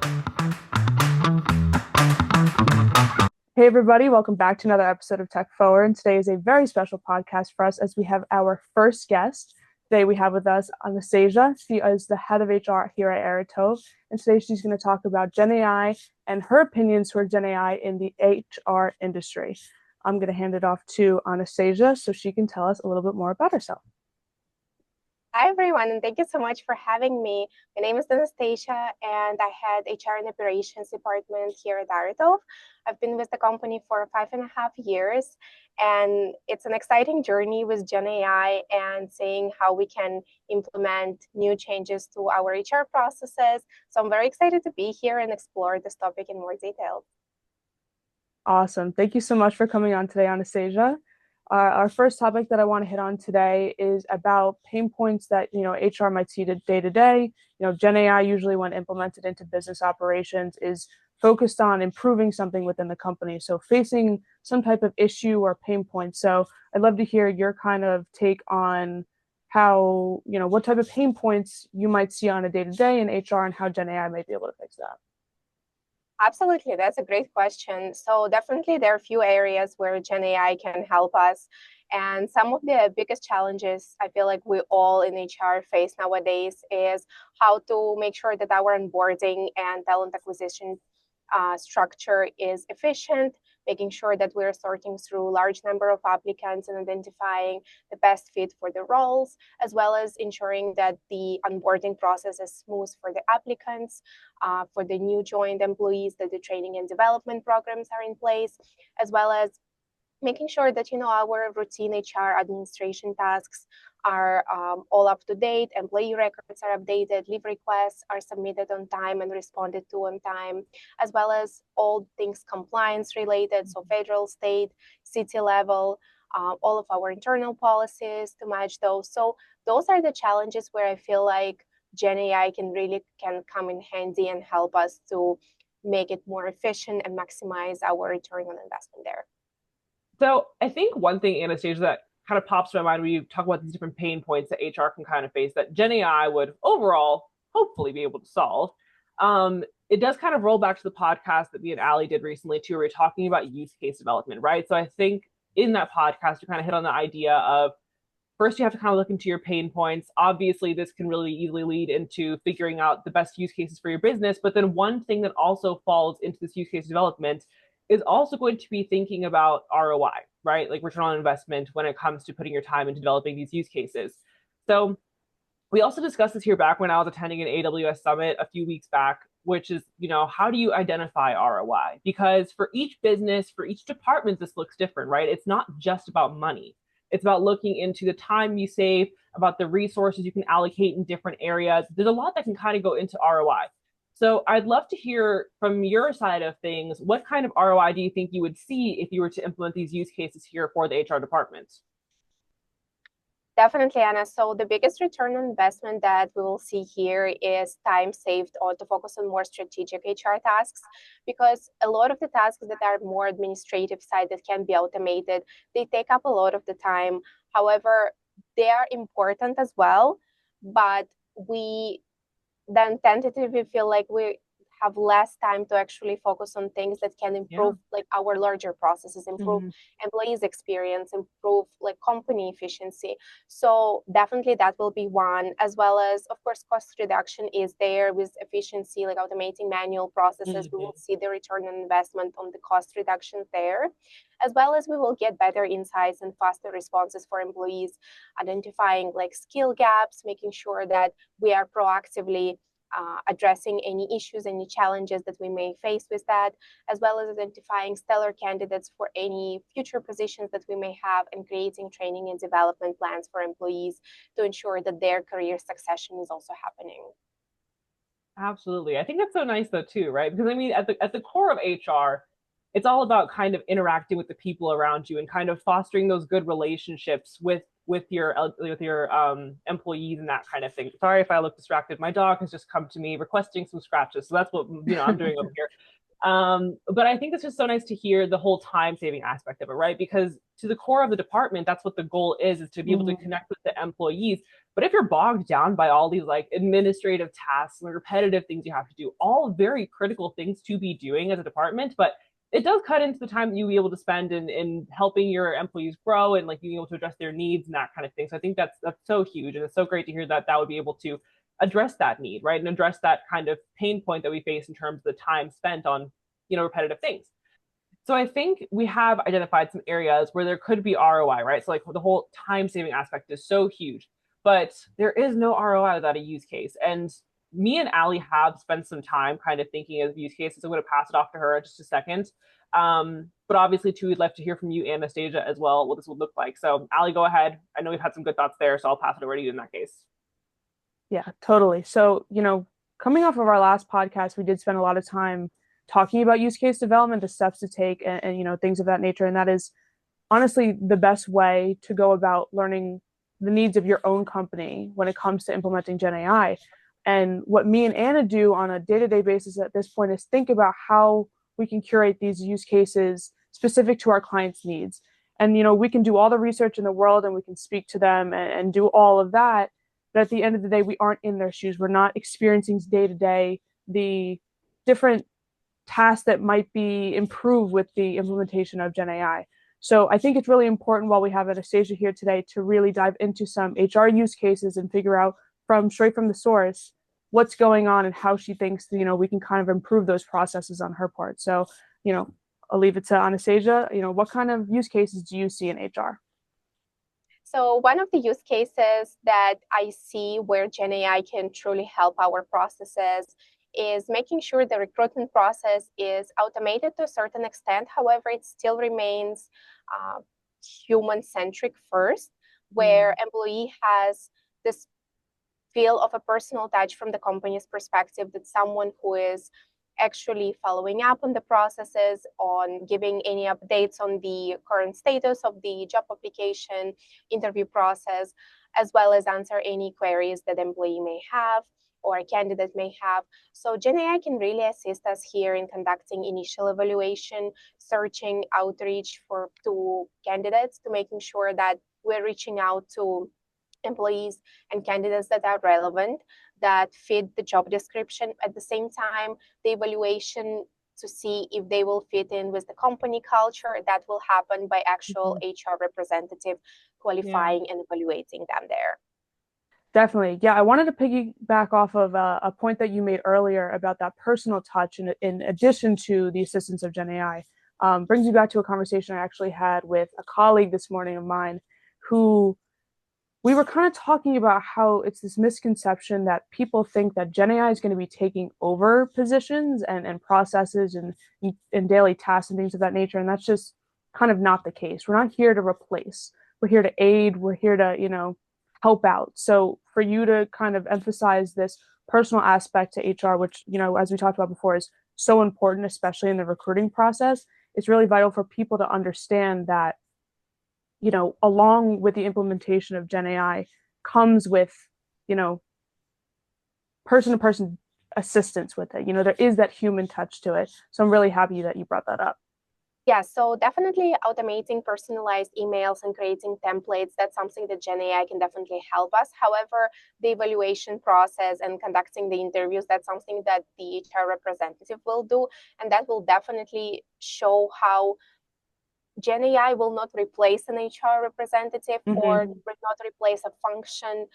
Hey everybody, welcome back to another episode of Tech Forward. And today is a very special podcast for us as we have our first guest. Today we have with us Anastasia. She is the head of HR here at Aretove. And today she's going to talk about GenAI and her opinions toward GenAI in the HR industry. I'm going to hand it off to Anastasia so she can tell us a little bit more about herself. Hi, everyone, and thank you so much for having me. My name is Anastasia, and I head HR and Operations Department here at Aretove. I've been with the company for 5.5 years, and it's an exciting journey with GenAI and seeing how we can implement new changes to our HR processes. So I'm very excited to be here and explore this topic in more detail. Awesome. Thank you so much for coming on today, Anastasia. Our first topic that I want to hit on today is about pain points that HR might see day to day. Gen AI usually, when implemented into business operations, is focused on improving something within the company. So facing some type of issue or pain point. So I'd love to hear your kind of take on how what type of pain points you might see on a day to day in HR and how Gen AI might be able to fix that. Absolutely, that's a great question. So definitely there are a few areas where Gen AI can help us. And some of the biggest challenges I feel like we all in HR face nowadays is how to make sure that our onboarding and talent acquisition structure is efficient, making sure that we're sorting through a large number of applicants and identifying the best fit for the roles, as well as ensuring that the onboarding process is smooth for the applicants, for the new joined employees, that the training and development programs are in place, as well as making sure that our routine HR administration tasks are all up to date, employee records are updated, leave requests are submitted on time and responded to on time, as well as all things compliance related, so federal, state, city level, all of our internal policies to match those. So those are the challenges where I feel like Gen AI can come in handy and help us to make it more efficient and maximize our return on investment there. So I think one thing, Anastasia, that kind of pops to my mind when you talk about these different pain points that HR can kind of face that Gen AI would overall hopefully be able to solve. It does kind of roll back to the podcast that me and Ali did recently too, where we were talking about use case development, right? So I think in that podcast, you kind of hit on the idea of first you have to kind of look into your pain points. Obviously, this can really easily lead into figuring out the best use cases for your business. But then one thing that also falls into this use case development is also going to be thinking about ROI, right? Like return on investment when it comes to putting your time into developing these use cases. So we also discussed this here back when I was attending an AWS summit a few weeks back, which is, how do you identify ROI? Because for each business, for each department, this looks different, right? It's not just about money. It's about looking into the time you save, about the resources you can allocate in different areas. There's a lot that can kind of go into ROI. So I'd love to hear from your side of things, what kind of ROI do you think you would see if you were to implement these use cases here for the HR department? Definitely, Anna. So the biggest return on investment that we will see here is time saved or to focus on more strategic HR tasks, because a lot of the tasks that are more administrative side that can be automated, they take up a lot of the time. However, they are important as well, but we then tentatively feel like we have less time to actually focus on things that can improve like our larger processes, improve employees experience, improve like company efficiency. So definitely that will be one, as well as of course cost reduction is there with efficiency, like automating manual processes. We will see the return on investment on the cost reduction there, as well as we will get better insights and faster responses for employees, identifying like skill gaps, making sure that we are proactively addressing any issues, any challenges that we may face with that, as well as identifying stellar candidates for any future positions that we may have, and creating training and development plans for employees to ensure that their career succession is also happening. Absolutely. I think that's so nice though too, right? Because I mean, at the core of HR, it's all about kind of interacting with the people around you and kind of fostering those good relationships with your employees and that kind of thing. Sorry if I look distracted. My dog has just come to me requesting some scratches, so that's what I'm doing over here. But I think it's just so nice to hear the whole time saving aspect of it, right? Because to the core of the department, that's what the goal is to be able to Mhm. connect with the employees. But if you're bogged down by all these like administrative tasks and repetitive things you have to do, all very critical things to be doing as a department, but it does cut into the time that you'll be able to spend in helping your employees grow and like being able to address their needs and that kind of thing. So I think that's so huge, and it's so great to hear that that would be able to address that need, right, and address that kind of pain point that we face in terms of the time spent on repetitive things. So I think we have identified some areas where there could be ROI, right? So like the whole time saving aspect is so huge, but there is no ROI without a use case. And me and Ali have spent some time kind of thinking of use cases. I'm going to pass it off to her in just a second. But obviously, too, we'd love to hear from you, Anastasia, as well, what this would look like. So, Ali, go ahead. I know we've had some good thoughts there, so I'll pass it over to you in that case. Yeah, totally. So, coming off of our last podcast, we did spend a lot of time talking about use case development, the steps to take, and things of that nature. And that is honestly the best way to go about learning the needs of your own company when it comes to implementing Gen AI. And what me and Anna do on a day-to-day basis at this point is think about how we can curate these use cases specific to our clients' needs. And we can do all the research in the world and we can speak to them and do all of that. But at the end of the day, we aren't in their shoes. We're not experiencing day to day the different tasks that might be improved with the implementation of Gen AI. So I think it's really important while we have Anastasia here today to really dive into some HR use cases and figure out from straight from the source what's going on and how she thinks we can kind of improve those processes on her part. So I'll leave it to Anastasia. What kind of use cases do you see in HR? So one of the use cases that I see where Gen AI can truly help our processes is making sure the recruitment process is automated to a certain extent. However, it still remains human-centric first, where employee has this feel of a personal touch from the company's perspective, that someone who is actually following up on the processes, on giving any updates on the current status of the job application, interview process, as well as answer any queries that employee may have or a candidate may have. So GenAI can really assist us here in conducting initial evaluation, searching, outreach to candidates, to making sure that we're reaching out to employees and candidates that are relevant, that fit the job description. At the same time, the evaluation to see if they will fit in with the company culture, that will happen by actual HR representative qualifying and evaluating them there. Definitely. Yeah, I wanted to piggyback off of a point that you made earlier about that personal touch in addition to the assistance of Gen AI. Brings me back to a conversation I actually had with a colleague this morning of mine who we were kind of talking about how it's this misconception that people think that Gen AI is going to be taking over positions and processes and daily tasks and things of that nature. And that's just kind of not the case. We're not here to replace. We're here to aid. We're here to, help out. So for you to kind of emphasize this personal aspect to HR, which, as we talked about before, is so important, especially in the recruiting process, it's really vital for people to understand that along with the implementation of Gen AI comes with, person to person assistance with it. There is that human touch to it. So I'm really happy that you brought that up. Yeah, so definitely automating personalized emails and creating templates, that's something that Gen AI can definitely help us. However, the evaluation process and conducting the interviews, that's something that the HR representative will do. And that will definitely show how Gen AI will not replace an HR representative or will not replace a function.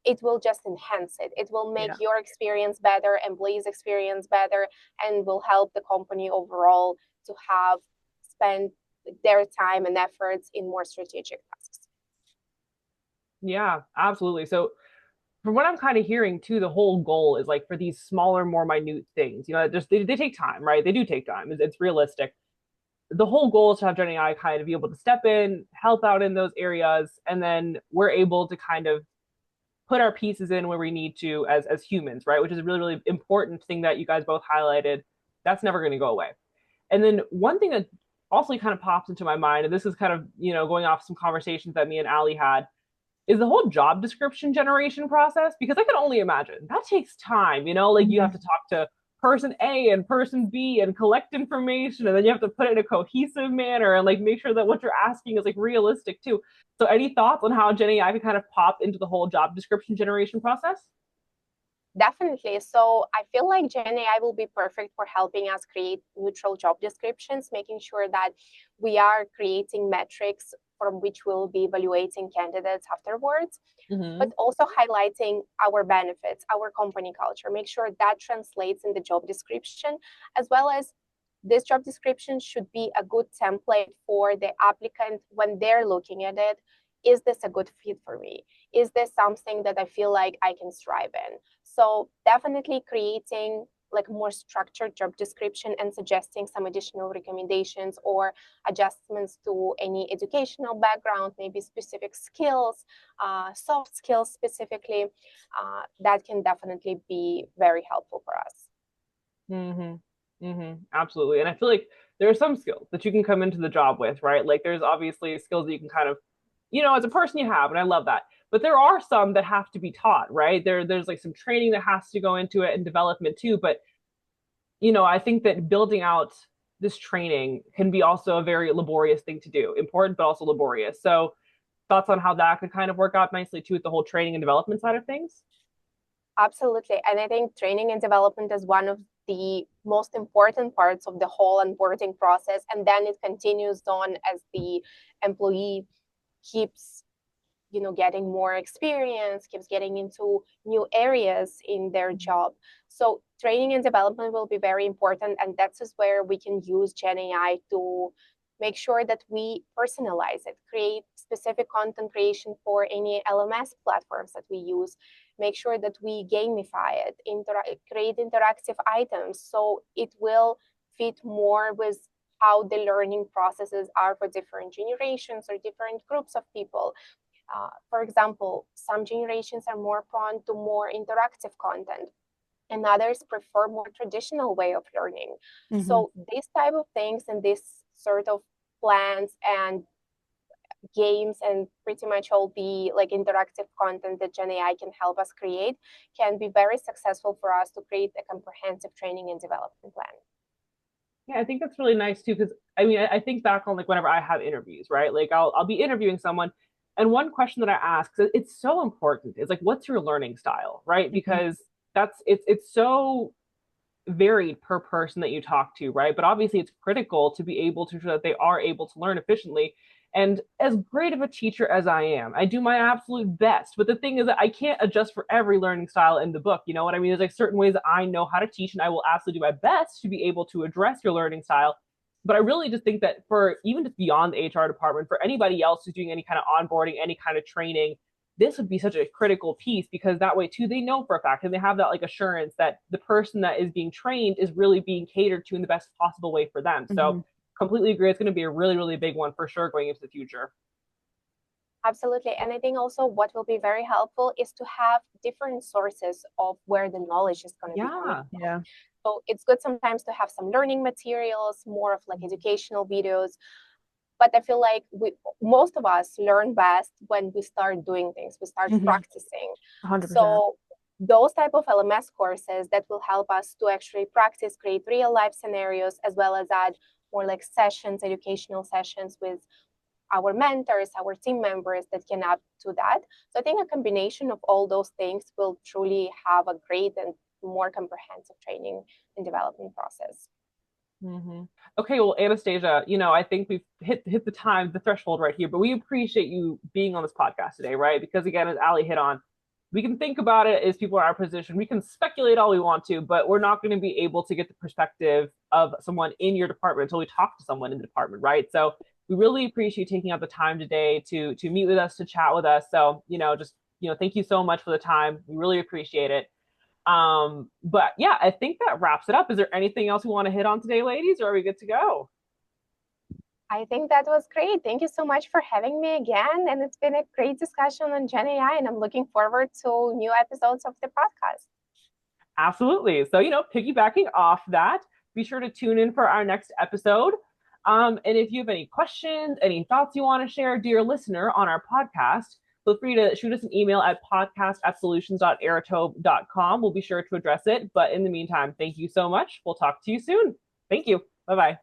It will just enhance it. It will make your experience better, employees' experience better, and will help the company overall to have spent their time and efforts in more strategic tasks. Yeah, absolutely. So from what I'm kind of hearing too, the whole goal is like for these smaller, more minute things, just they take time, right? They do take time. It's realistic. The whole goal is to have Gen AI kind of be able to step in, help out in those areas, and then we're able to kind of put our pieces in where we need to as humans, right? Which is a really, really important thing that you guys both highlighted. That's never going to go away. And then one thing that also kind of pops into my mind, and this is kind of, going off some conversations that me and Ali had, is the whole job description generation process, because I can only imagine that takes time, like you have to talk to person A and person B and collect information, and then you have to put it in a cohesive manner and like make sure that what you're asking is like realistic too. So any thoughts on how Gen AI can kind of pop into the whole job description generation process? Definitely. So I feel like Gen AI will be perfect for helping us create neutral job descriptions, making sure that we are creating metrics from which we'll be evaluating candidates afterwards, but also highlighting our benefits, our company culture, make sure that translates in the job description, as well as this job description should be a good template for the applicant when they're looking at it. Is this a good fit for me? Is this something that I feel like I can strive in? So definitely creating like more structured job description and suggesting some additional recommendations or adjustments to any educational background, maybe specific skills, soft skills specifically, that can definitely be very helpful for us. Absolutely. And I feel like there are some skills that you can come into the job with, right? Like there's obviously skills that you can kind of, as a person you have, and I love that. But there are some that have to be taught, right? There's like some training that has to go into it and development too. But I think that building out this training can be also a very laborious thing to do. Important, but also laborious. So thoughts on how that could kind of work out nicely too with the whole training and development side of things? Absolutely. And I think training and development is one of the most important parts of the whole onboarding process. And then it continues on as the employee keeps getting more experience, keeps getting into new areas in their job. So training and development will be very important. And that's just where we can use Gen AI to make sure that we personalize it, create specific content creation for any LMS platforms that we use, make sure that we gamify it, create interactive items so it will fit more with how the learning processes are for different generations or different groups of people. For example, some generations are more prone to more interactive content, and others prefer more traditional way of learning. So these type of things and this sort of plans and games and pretty much all the like interactive content that Gen AI can help us create can be very successful for us to create a comprehensive training and development plan. Yeah, I think that's really nice too, because I mean, I think back on like whenever I have interviews, right? Like I'll be interviewing someone, and one question that I ask, it's so important, is like, what's your learning style, right? Because it's so varied per person that you talk to, right? But obviously, it's critical to be able to ensure that they are able to learn efficiently. And as great of a teacher as I am, I do my absolute best. But the thing is that I can't adjust for every learning style in the book. You know what I mean? There's like certain ways that I know how to teach, and I will absolutely do my best to be able to address your learning style. But I really just think that for even just beyond the HR department, for anybody else who's doing any kind of onboarding, any kind of training, this would be such a critical piece, because that way too they know for a fact and they have that like assurance that the person that is being trained is really being catered to in the best possible way for them. So completely agree, it's going to be a really, really big one for sure going into the future. Absolutely. And I think also what will be very helpful is to have different sources of where the knowledge is going to be coming from. Yeah. So it's good sometimes to have some learning materials, more of like educational videos. But I feel like most of us learn best when we start doing things, we start practicing. 100%. So those type of LMS courses that will help us to actually practice, create real life scenarios, as well as add more like sessions, educational sessions with our mentors, our team members that can add to that. So I think a combination of all those things will truly have a great and more comprehensive training and development process. Okay, well, Anastasia, I think we've hit the threshold right here, but we appreciate you being on this podcast today, right? Because again, as Ali hit on, we can think about it as people in our position. We can speculate all we want to, but we're not going to be able to get the perspective of someone in your department until we talk to someone in the department, right? So we really appreciate you taking out the time today to meet with us, to chat with us. So, thank you so much for the time. We really appreciate it. But yeah, I think that wraps it up. Is there anything else we want to hit on today, ladies, or are we good to go? I think that was great. Thank you so much for having me again. And it's been a great discussion on Gen AI, and I'm looking forward to new episodes of the podcast. Absolutely. So, piggybacking off that, be sure to tune in for our next episode. And if you have any questions, any thoughts you want to share, dear listener, on our podcast, feel free to shoot us an email at podcast@solutions.aretove.com. We'll be sure to address it. But in the meantime, thank you so much. We'll talk to you soon. Thank you. Bye-bye.